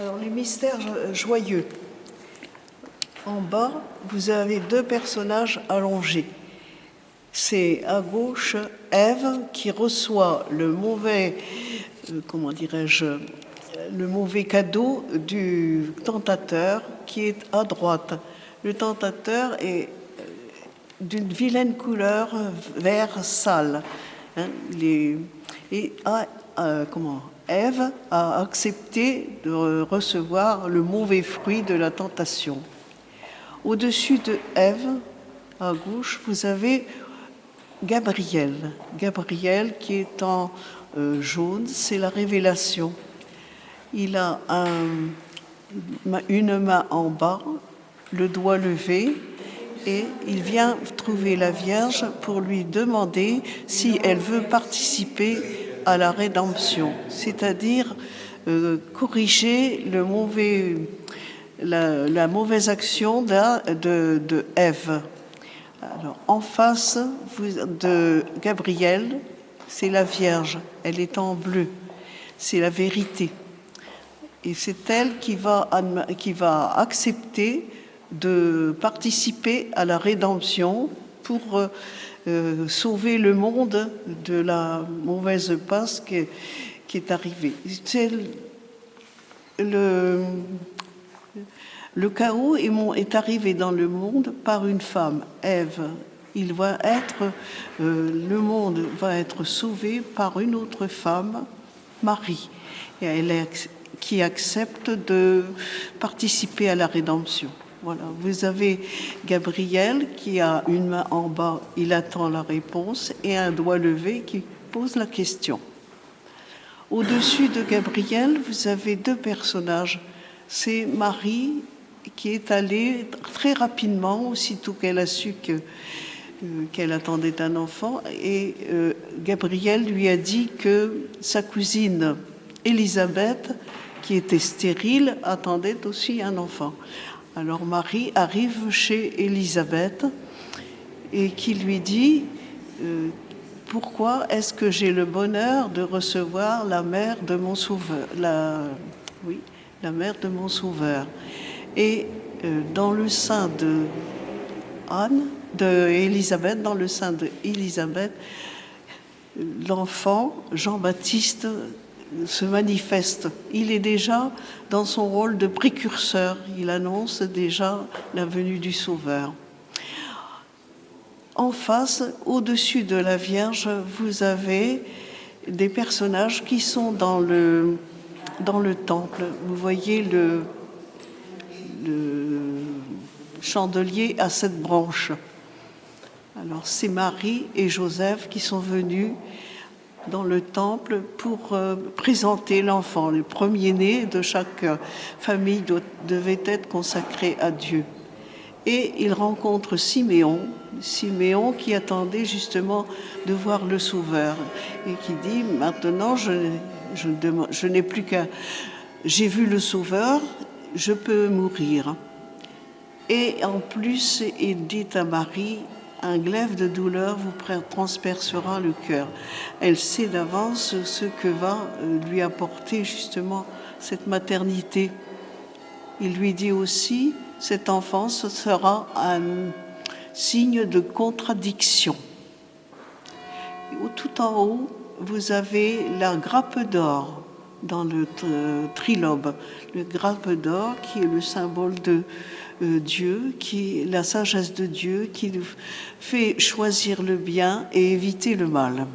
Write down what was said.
Alors, les mystères joyeux. En bas, vous avez deux personnages allongés. C'est à gauche Ève qui reçoit le mauvais, le mauvais cadeau du tentateur qui est à droite. Le tentateur est d'une vilaine couleur vert sale. Ève a accepté de recevoir le mauvais fruit de la tentation. Au-dessus de Ève, à gauche, vous avez Gabriel. Gabriel qui est en jaune, c'est la révélation. Il a une main en bas, le doigt levé, et il vient trouver la Vierge pour lui demander si elle veut participer à la rédemption, c'est-à-dire corriger la mauvaise action de Ève. Alors, en face de Gabriel, c'est la Vierge, elle est en bleu, c'est la vérité. Et c'est elle qui va accepter de participer à la rédemption pour sauver le monde de la mauvaise passe qui est arrivée. C'est le chaos est arrivé dans le monde par une femme, Ève. Le monde va être sauvé par une autre femme, Marie, qui accepte de participer à la rédemption. Voilà, vous avez Gabriel qui a une main en bas, il attend la réponse, et un doigt levé qui pose la question. Au-dessus de Gabriel, vous avez deux personnages. C'est Marie qui est allée très rapidement, aussitôt qu'elle a su qu'elle attendait un enfant, et Gabriel lui a dit que sa cousine Élisabeth, qui était stérile, attendait aussi un enfant. Alors Marie arrive chez Élisabeth et qui lui dit pourquoi est-ce que j'ai le bonheur de recevoir la mère de mon sauveur, la mère de mon sauveur. Et dans le sein d'Élisabeth, dans le sein d'Élisabeth, l'enfant Jean-Baptiste se manifeste. Il est déjà dans son rôle de précurseur. Il annonce déjà la venue du Sauveur. En face, au-dessus de la Vierge, vous avez des personnages qui sont dans le temple. Vous voyez le chandelier à 7 branches. Alors, c'est Marie et Joseph qui sont venus dans le temple pour présenter l'enfant. Le premier-né de chaque famille devait être consacré à Dieu. Et il rencontre Siméon qui attendait justement de voir le Sauveur et qui dit « Maintenant, je n'ai plus qu'à... J'ai vu le Sauveur, je peux mourir. » Et en plus, il dit à Marie « Un glaive de douleur vous transpercera le cœur. » Elle sait d'avance ce que va lui apporter justement cette maternité. Il lui dit aussi, cette enfance sera un signe de contradiction. Tout en haut, vous avez la grappe d'or dans le trilobe. Le grappe d'or qui est le symbole de Dieu, qui est la sagesse de Dieu, qui nous fait choisir le bien et éviter le mal.